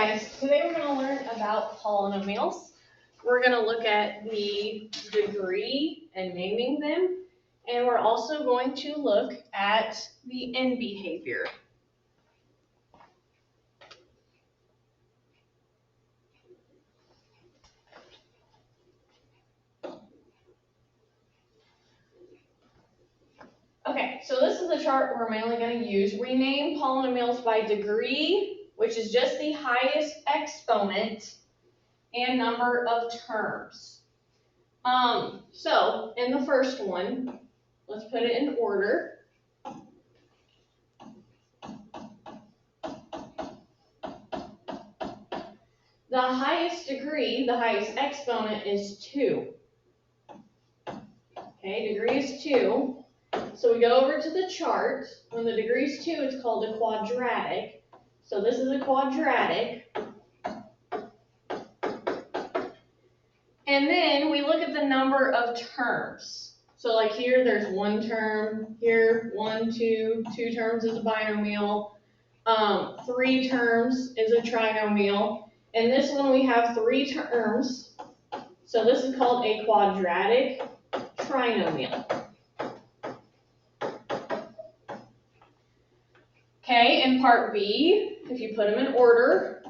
guys, today we're going to learn about polynomials. We're going to look at the degree and naming them, and we're also going to look at the end behavior. Okay, so this is the chart we're mainly going to use. We name polynomials by degree, which is just the highest exponent, and number of terms. So in the first one, let's put it in order. The highest degree, the highest exponent is 2. Okay, degree is 2. So we go over to the chart. When the degree is 2, it's called a quadratic. So this is a quadratic. And then we look at the number of terms. So like here, there's 1 term. Here, 1, 2, 2 terms is a binomial. 3 terms is a trinomial. And this one we have 3 terms. So this is called a quadratic trinomial. Okay, in part B, if you put them in order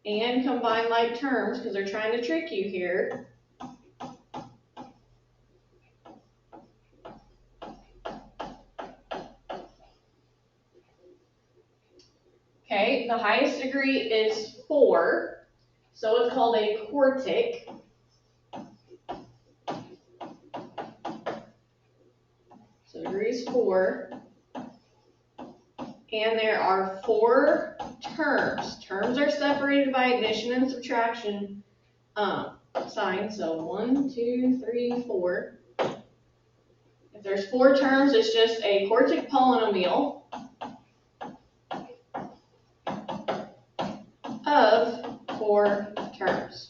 and combine like terms, because they're trying to trick you here. Okay, the highest degree is 4, so it's called a quartic. So degree is 4. And there are 4 terms. Terms are separated by addition and subtraction signs. So 1, 2, 3, 4. If there's 4 terms, it's just a quartic polynomial of 4 terms.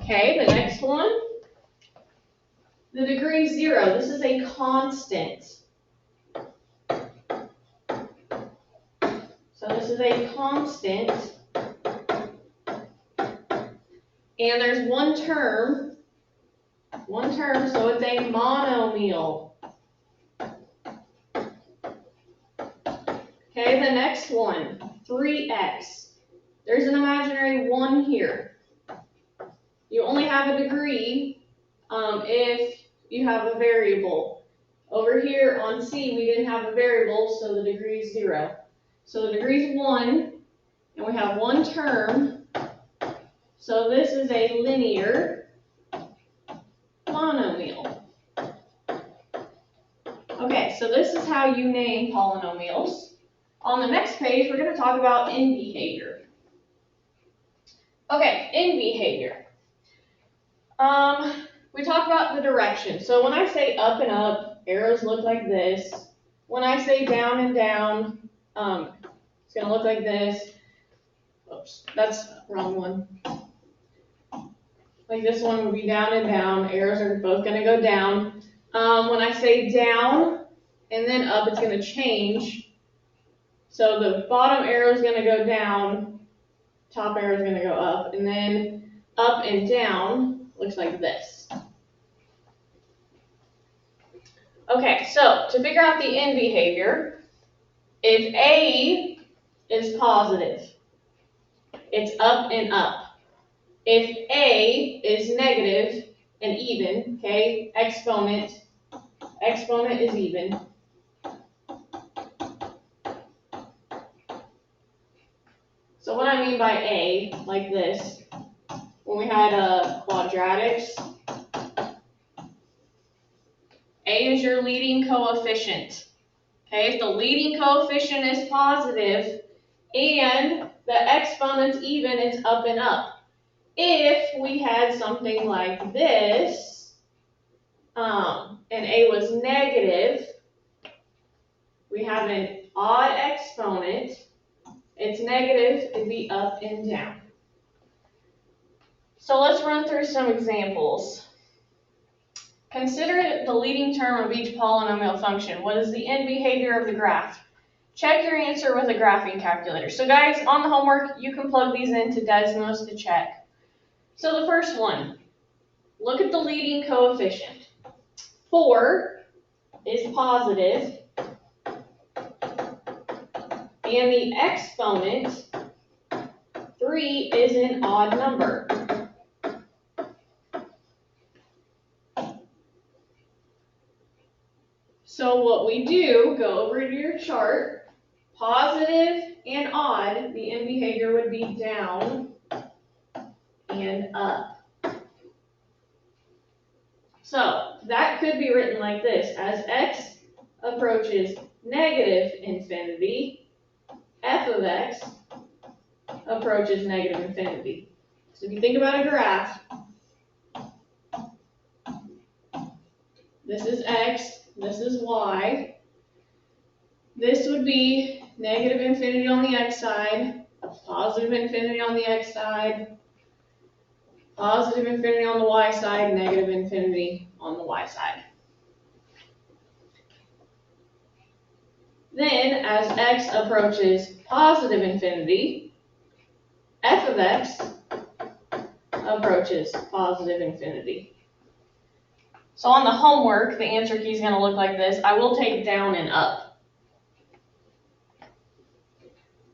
Okay, the next one, the degree 0. This is a constant. So this is a constant. And there's 1 term, so it's a monomial. Okay, the next one, 3x. There's an imaginary 1 here. You only have a degree if you have a variable. Over here on C, we didn't have a variable, so the degree is 0. So the degree is 1, and we have 1 term. So this is a linear monomial. Okay, so this is how you name polynomials. On the next page, we're going to talk about end behavior. Okay, end behavior. We talk about the direction. So when I say up and up, arrows look like this. When I say down and down, it's going to look like this. Oops, that's the wrong one. Like this one would be down and down. Arrows are both going to go down. When I say down and then up, it's going to change. So the bottom arrow is going to go down, top arrow is going to go up, and then up and down looks like this. Okay, so to figure out the end behavior, if A is positive, it's up and up. If A is negative and even, okay, exponent is even. So what I mean by A, like this, when we had quadratics, A is your leading coefficient. Okay, if the leading coefficient is positive and the exponent's even, it's up and up. If we had something like this, and A was negative, we have an odd exponent. It's negative, it'd be up and down. So let's run through some examples. Consider the leading term of each polynomial function. What is the end behavior of the graph? Check your answer with a graphing calculator. So guys, on the homework, you can plug these into Desmos to check. So the first one, look at the leading coefficient. 4 is positive, and the exponent, 3, is an odd number. So what we do, go over to your chart, positive and odd, the end behavior would be down and up. So that could be written like this: as x approaches negative infinity, f of x approaches negative infinity. So if you think about a graph, this is x, this is y. This would be negative infinity on the x side, positive infinity on the x side, positive infinity on the y side, negative infinity on the y side. Then, as x approaches positive infinity, f of x approaches positive infinity. So on the homework, the answer key is going to look like this. I will take down and up.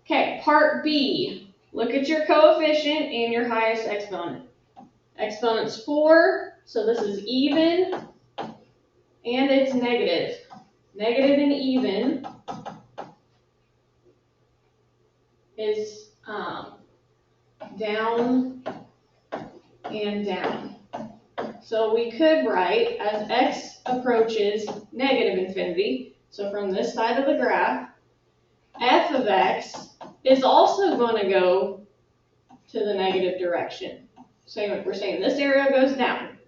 Okay, part B. Look at your coefficient and your highest exponent. Exponent's 4, so this is even, and it's negative. Negative and even is down and down. So we could write, as x approaches negative infinity, so from this side of the graph, f of x is also going to go to the negative direction. So we're saying this area goes down.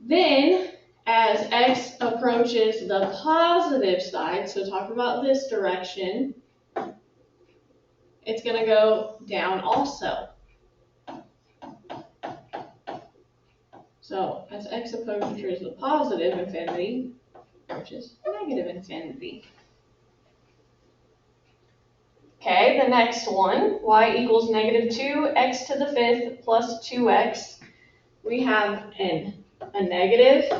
Then, as x approaches the positive side, so talk about this direction, it's going to go down also. So, as x approaches the positive infinity, approaches negative infinity. Okay, the next one, y equals negative 2x to the 5th plus 2x. We have a negative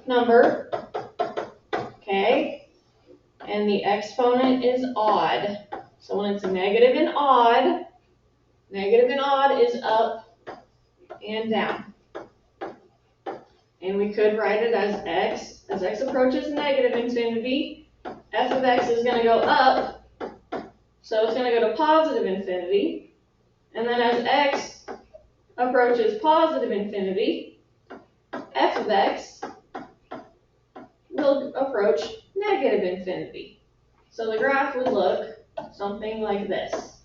number, okay, and the exponent is odd. So when it's negative and odd is up and down. And we could write it as x approaches negative infinity, f of x is going to go up, so it's going to go to positive infinity. And then as x approaches positive infinity, f of x will approach negative infinity. So the graph would look something like this.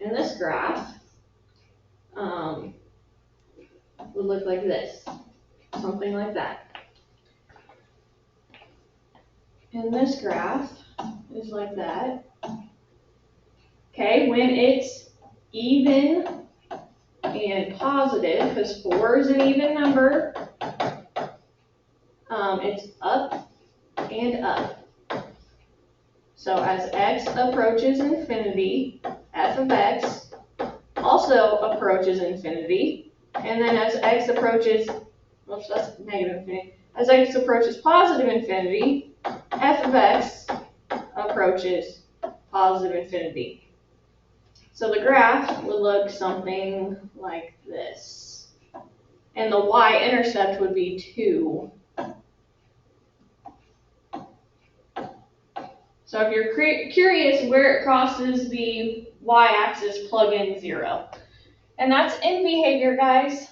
And this graph would look like this, something like that. And this graph is like that. Okay, when it's even and positive, because 4 is an even number, it's up and up. So as x approaches infinity, f of x also approaches infinity. And then as x approaches, oops, that's negative infinity. As x approaches positive infinity, f of x approaches positive infinity. So the graph would look something like this. And the y-intercept would be 2. So if you're curious where it crosses the y-axis, plug in 0. And that's end behavior, guys.